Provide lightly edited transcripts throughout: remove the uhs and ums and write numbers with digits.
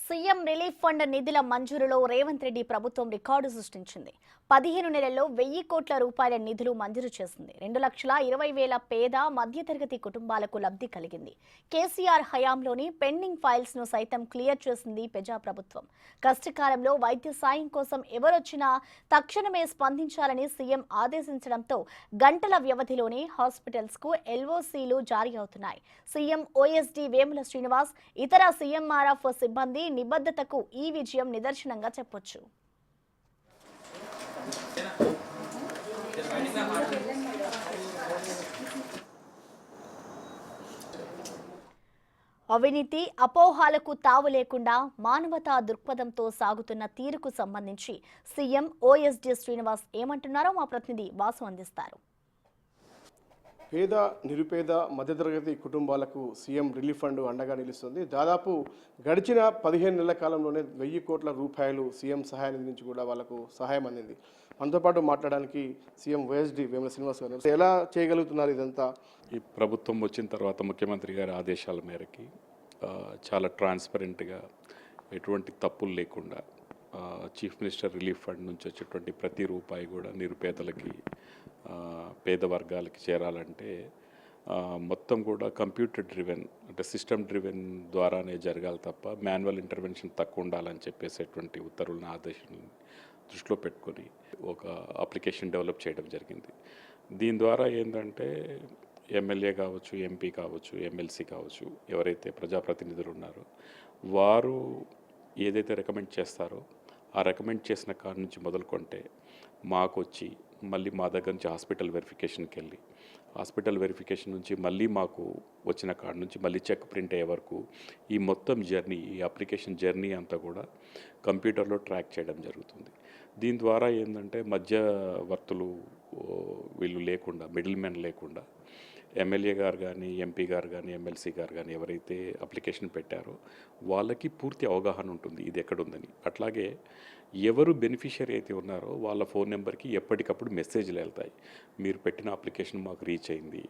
CM relief fund నిధుల మంజూరులో రేవంత్ రెడ్డి ప్రభుత్వం record సృష్టించింది. 15 నెలల్లో 1000 కోట్ల రూపాయల నిధులు మంజూరు చేసింది. 2,20,000 పేద మధ్యతరగతి కుటుంబాలకు లబ్ధి కలిగింది. కేసీఆర్ హయాంలోని పెండింగ్ ఫైల్స్ ను సైతం క్లియర్ చేసింది ప్రజాప్రభుత్వం. కష్టకాలంలో వైద్య సాయం కోసం ఎవరొచ్చినా తక్షణమే స్పందించాలని సీఎం ఆదేశించడంతో గంటల వ్యవధిలోనే హాస్పిటల్స్ కు ఎల్ఓసీలు జారీ అవుతున్నాయి. సీఎం ఓఎస్డీ వేముల శ్రీనివాస్, ఇతర సీఎంఆర్ఎఫ్ సిబ్బంది నిబద్ధతకు ఈ విజయం నిదర్శనంగా చెప్పొచ్చు. అవినీతి అపోహాలకు తావు లేకుండా మానవతా దృక్పథంతో సాగుతున్న తీరుకు సంబంధించి సీఎం ఓఎస్డీ శ్రీనివాస్ ఏమంటున్నారో మా ప్రతినిధి వాసు అందిస్తారు. పేద నిరుపేద మధ్యతరగతి కుటుంబాలకు సీఎం రిలీఫ్ ఫండ్ అండగా నిలుస్తుంది. దాదాపు గడిచిన 15 నెలల కాలంలోనే 1000 కోట్ల రూపాయలు సీఎం సహాయ నిధి నుంచి కూడా వాళ్ళకు సహాయం అందింది. మనతో పాటు మాట్లాడడానికి సీఎం ఓఎస్డీ వేముల శ్రీనివాస్ గారు, ఎలా చేయగలుగుతున్నారు ఇదంతా? ఈ ప్రభుత్వం వచ్చిన తర్వాత ముఖ్యమంత్రి గారి ఆదేశాల మేరకి చాలా ట్రాన్స్పరెంట్గా ఎటువంటి తప్పులు లేకుండా చీఫ్ మినిస్టర్ రిలీఫ్ ఫండ్ నుంచి వచ్చేటువంటి ప్రతి రూపాయి కూడా నిరుపేదలకి పేద వర్గాలకి చేరాలంటే మొత్తం కూడా కంప్యూటర్ డ్రివెన్ అంటే సిస్టమ్ డ్రివెన్ ద్వారానే జరగాలి తప్ప మాన్యువల్ ఇంటర్వెన్షన్ తక్కువ ఉండాలని చెప్పేసేటువంటి ఉత్తర్వులను ఆదేశాలను దృష్టిలో పెట్టుకొని ఒక అప్లికేషన్ డెవలప్ చేయడం జరిగింది. దీని ద్వారా ఏంటంటే ఎమ్మెల్యే కావచ్చు, ఎంపీ కావచ్చు, ఎమ్మెల్సీ కావచ్చు, ఎవరైతే ప్రజాప్రతినిధులు ఉన్నారో వారు ఏదైతే రికమెండ్ చేస్తారో ఆ రికమెండ్ చేసిన కాడ నుంచి మొదలుకొంటే మాకు వచ్చి మళ్ళీ మా దగ్గర నుంచి హాస్పిటల్ వెరిఫికేషన్కి వెళ్ళి హాస్పిటల్ వెరిఫికేషన్ నుంచి మళ్ళీ మాకు వచ్చిన కాడ నుంచి మళ్ళీ చెక్ ప్రింట్ అయ్యే వరకు ఈ మొత్తం జర్నీ, ఈ అప్లికేషన్ జర్నీ అంతా కూడా కంప్యూటర్లో ట్రాక్ చేయడం జరుగుతుంది. దీని ద్వారా ఏంటంటే మధ్యవర్తులు వీళ్ళు లేకుండా, మిడిల్ మెన్ లేకుండా ఎమ్మెల్యే గారు కానీ, ఎంపీ గారు కానీ, ఎమ్మెల్సీ గారు కానీ ఎవరైతే అప్లికేషన్ పెట్టారో వాళ్ళకి పూర్తి అవగాహన ఉంటుంది ఇది ఎక్కడుందని. అట్లాగే ఎవరు బెనిఫిషియరీ అయితే ఉన్నారో వాళ్ళ ఫోన్ నెంబర్కి ఎప్పటికప్పుడు మెసేజ్లు వెళ్తాయి. మీరు పెట్టిన అప్లికేషన్ మాకు రీచ్ అయింది,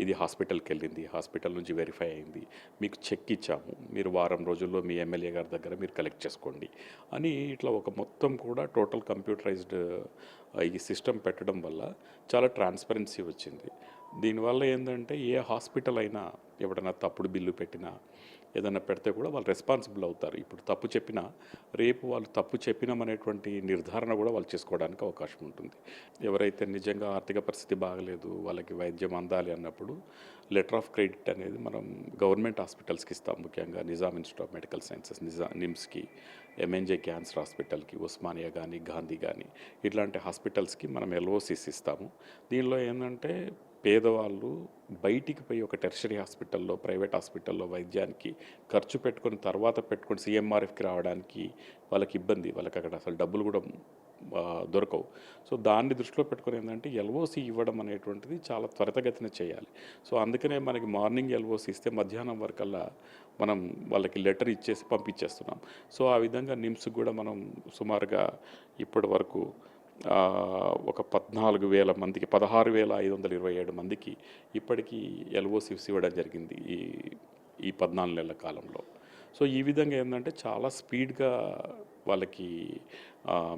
ఇది హాస్పిటల్కి వెళ్ళింది, హాస్పిటల్ నుంచి వెరిఫై అయింది, మీకు చెక్ ఇచ్చాము, మీరు వారం రోజుల్లో మీ ఎమ్మెల్యే గారి దగ్గర మీరు కలెక్ట్ చేసుకోండి అని ఇట్లా ఒక మొత్తం కూడా టోటల్ కంప్యూటరైజ్డ్ ఈ సిస్టమ్ పెట్టడం వల్ల చాలా ట్రాన్స్పరెన్సీ వచ్చింది. దీనివల్ల ఏంటంటే ఏ హాస్పిటల్ అయినా ఎవడన్నా తప్పుడు బిల్లు పెట్టినా ఏదైనా పెడితే కూడా వాళ్ళు రెస్పాన్సిబుల్ అవుతారు. ఇప్పుడు తప్పు చెప్పినా రేపు వాళ్ళు తప్పు చెప్పినామనేటువంటి నిర్ధారణ కూడా వాళ్ళు చేసుకోవడానికి అవకాశం ఉంటుంది. ఎవరైతే నిజంగా ఆర్థిక పరిస్థితి బాగలేదు, వాళ్ళకి వైద్యం అందాలి అన్నప్పుడు లెటర్ ఆఫ్ క్రెడిట్ అనేది మనం గవర్నమెంట్ హాస్పిటల్స్కి ఇస్తాం. ముఖ్యంగా Nizam institute of medical sciences, నిమ్స్కి, ఎంఎన్జే క్యాన్సర్ హాస్పిటల్కి, ఉస్మానియా కానీ, గాంధీ కానీ ఇట్లాంటి హాస్పిటల్స్కి మనం ఎల్ఓసిస్ ఇస్తాము. దీనిలో ఏంటంటే పేదవాళ్ళు బయటికి పోయి ఒక టెర్షరీ హాస్పిటల్లో, ప్రైవేట్ హాస్పిటల్లో వైద్యానికి ఖర్చు పెట్టుకొని తర్వాత పెట్టుకొని సీఎంఆర్ఎఫ్కి రావడానికి వాళ్ళకి ఇబ్బంది, వాళ్ళకి అక్కడ అసలు డబ్బులు కూడా దొరకవు. సో దాన్ని దృష్టిలో పెట్టుకొని ఏంటంటే ఎల్ఓసి ఇవ్వడం అనేటువంటిది చాలా త్వరితగతిన చేయాలి. సో అందుకనే మనకి మార్నింగ్ ఎల్ఓసి ఇస్తే మధ్యాహ్నం వరకల్లా మనం వాళ్ళకి లెటర్ ఇచ్చేసి పంపించేస్తున్నాం. సో ఆ విధంగా నిమ్స్కి కూడా మనం సుమారుగా ఇప్పటి వరకు ఒక 14,000 మందికి, 16,527 మందికి ఇప్పటికీ ఎల్ఓసిస్ ఇవ్వడం జరిగింది ఈ 14 నెలల కాలంలో. సో ఈ విధంగా ఏంటంటే చాలా స్పీడ్గా వాళ్ళకి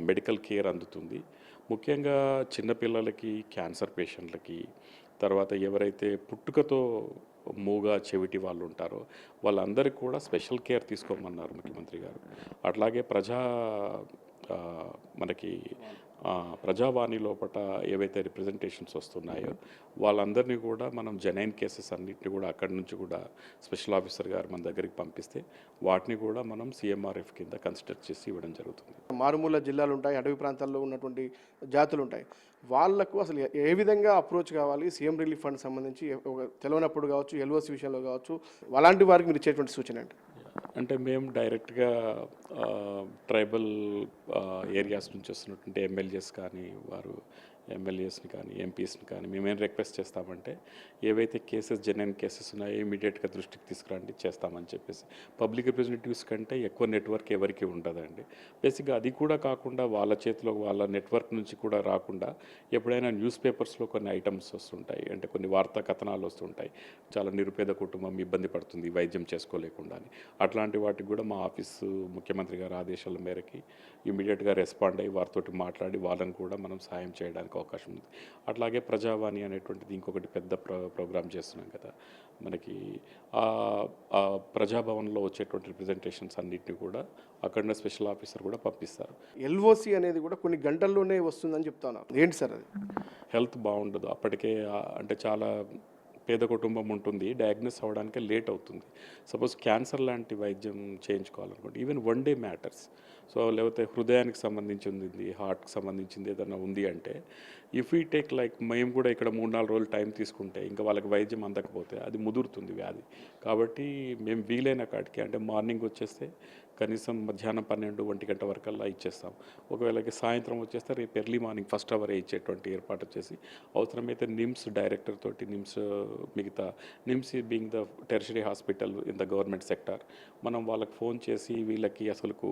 మెడికల్ కేర్ అందుతుంది. ముఖ్యంగా చిన్నపిల్లలకి, క్యాన్సర్ పేషెంట్లకి, తర్వాత ఎవరైతే పుట్టుకతో మూగా చెవిటి వాళ్ళు ఉంటారో వాళ్ళందరికీ కూడా స్పెషల్ కేర్ తీసుకోమన్నారు ముఖ్యమంత్రి గారు. అట్లాగే మనకి ప్రజావాణి లోపల ఏవైతే రిప్రజెంటేషన్స్ వస్తున్నాయో వాళ్ళందరినీ కూడా మనం జెన్యూన్ కేసెస్ అన్నింటినీ కూడా అక్కడి నుంచి కూడా స్పెషల్ ఆఫీసర్ గారు మన దగ్గరికి పంపిస్తే వాటిని కూడా మనం సీఎంఆర్ఎఫ్ కింద కన్సిడర్ చేసి ఇవ్వడం జరుగుతుంది. మారుమూల జిల్లాలు ఉంటాయి, అటవీ ప్రాంతాల్లో ఉన్నటువంటి జాతులు ఉంటాయి, వాళ్లకు అసలు ఏ విధంగా అప్రోచ్ కావాలి సీఎం రిలీఫ్ ఫండ్ సంబంధించి తెలియనప్పుడు కావచ్చు, ఎల్ఓసి విషయంలో కావచ్చు, అలాంటి వారికి మీరు ఇచ్చేటువంటి సూచన ఏంటి? అంటే మేము డైరెక్ట్గా ట్రైబల్ ఏరియాస్ నుంచి వస్తున్నటువంటి ఎమ్మెల్యేస్ కానీ, వారు ఎమ్మెల్యేస్ని కానీ ఎంపీస్ని కానీ మేమేం రిక్వెస్ట్ చేస్తామంటే ఏవైతే కేసెస్ జెన్యున్ కేసెస్ ఉన్నాయో ఇమీడియట్గా దృష్టికి తీసుకురండి చేస్తామని చెప్పేసి. పబ్లిక్ రిప్రజెంటేటివ్స్ కంటే ఎక్కువ నెట్వర్క్ ఎవరికి ఉండదండి. బేసిక్గా అది కూడా కాకుండా వాళ్ళ చేతిలో వాళ్ళ నెట్వర్క్ నుంచి కూడా రాకుండా ఎప్పుడైనా న్యూస్ పేపర్స్లో కొన్ని ఐటమ్స్ వస్తుంటాయి, అంటే కొన్ని వార్తా కథనాలు వస్తుంటాయి, చాలా నిరుపేద కుటుంబం ఇబ్బంది పడుతుంది వైద్యం చేసుకోలేకుండా అని. అట్లాంటి వాటికి కూడా మా ఆఫీసు ముఖ్యమంత్రి గారి ఆదేశాల మేరకి ఇమీడియట్గా రెస్పాండ్ అయ్యి వారితోటి మాట్లాడి వాళ్ళని కూడా మనం సాయం చేయడానికి అవకాశం ఉంది. అట్లాగే ప్రజావాణి అనేటువంటిది ఇంకొకటి పెద్ద ప్రోగ్రామ్ చేస్తున్నాం కదా. మనకి ఆ ప్రజాభవన్లో వచ్చేటువంటి రిప్రజెంటేషన్స్ అన్నింటినీ కూడా అక్కడ స్పెషల్ ఆఫీసర్ కూడా పంపిస్తారు. ఎల్ఓసి అనేది కూడా కొన్ని గంటల్లోనే వస్తుందని చెప్తాను. ఏంటి సార్ అది? హెల్త్ బాగుండదు అప్పటికే, అంటే చాలా పేద కుటుంబం ఉంటుంది, డయాగ్నోస్ అవ్వడానికి లేట్ అవుతుంది. సపోజ్ క్యాన్సర్ లాంటి వైద్యం చేయించుకోవాలనుకోండి, ఈవెన్ 1 డే మ్యాటర్స్. సో లేకపోతే హృదయానికి సంబంధించింది, హార్ట్కి సంబంధించింది ఏదైనా ఉంది అంటే ఇఫ్ ఈ టేక్ లైక్ మేము కూడా ఇక్కడ 3-4 రోజులు టైం తీసుకుంటే ఇంకా వాళ్ళకి వైద్యం అందకపోతే అది ముదురుతుంది వ్యాధి. కాబట్టి మేము వీలైన కాడికి, అంటే మార్నింగ్ వచ్చేస్తే కనీసం మధ్యాహ్నం 12-1 గంట వరకల్లా ఇచ్చేస్తాం. ఒకవేళకి సాయంత్రం వచ్చేస్తే రేపు ఎర్లీ మార్నింగ్ ఫస్ట్ అవరే ఇచ్చేటువంటి ఏర్పాటు చేసి, అవసరమైతే నిమ్స్ డైరెక్టర్ తోటి, మిగతా NIMS being the tertiary hospital in the government sector, మనం వాళ్ళకి ఫోన్ చేసి వీళ్ళకి అసలుకు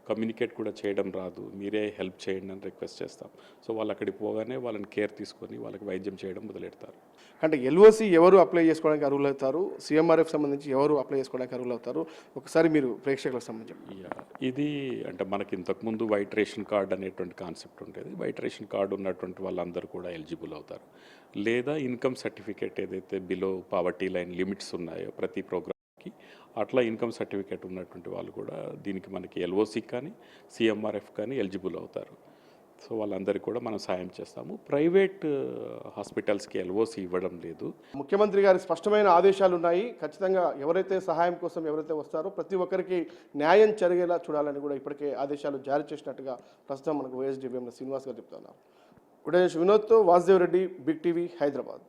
కమ్యూనికేట్ కూడా చేయడం రాదు, మీరే హెల్ప్ చేయండి అని రిక్వెస్ట్ చేస్తాం. సో వాళ్ళు అక్కడికి పోగానే వాళ్ళని కేర్ తీసుకొని వాళ్ళకి వైద్యం చేయడం మొదలెడతారు. అంటే ఎల్ఓసి ఎవరు అప్లై చేసుకోవడానికి అర్హులు అవుతారు, సీఎంఆర్ఎఫ్ సంబంధించి ఎవరు అప్లై చేసుకోవడానికి అర్హులు అవుతారు, ఒకసారి మీరు ప్రేక్షకులకు సంబంధించి. ఇది అంటే మనకి ఇంతకుముందు వైట్ రేషన్ కార్డ్ అనేటువంటి కాన్సెప్ట్ ఉండేది. వైట్ రేషన్ కార్డు ఉన్నటువంటి వాళ్ళందరూ కూడా ఎలిజిబుల్ అవుతారు. లేదా ఇన్కమ్ సర్టిఫికేట్ ఏదైతే బిలో పావర్టీ లైన్ లిమిట్స్ ఉన్నాయో ప్రతి ప్రోగ్రామ్కి, అట్లా ఇన్కమ్ సర్టిఫికేట్ ఉన్నటువంటి వాళ్ళు కూడా దీనికి మనకి ఎల్ఓసి కానీ సీఎంఆర్ఎఫ్ కానీ ఎలిజిబుల్ అవుతారు. సో వాళ్ళందరికీ కూడా మనం సాయం చేస్తాము. ప్రైవేట్ హాస్పిటల్స్కి ఎల్ఓసి ఇవ్వడం లేదు. ముఖ్యమంత్రి గారి స్పష్టమైన ఆదేశాలు ఉన్నాయి. ఖచ్చితంగా ఎవరైతే సహాయం కోసం ఎవరైతే వస్తారో ప్రతి ఒక్కరికి న్యాయం జరిగేలా చూడాలని కూడా ఇప్పటికే ఆదేశాలు జారీ చేసినట్టుగా ప్రస్తుతం మనకు వైఎస్డీబీఎంలో శ్రీనివాస్ గారు చెప్తున్నారు. ఉదయేష్ వినోద్తో వాసుదేవ్ రెడ్డి, బిగ్ టీవీ, హైదరాబాద్.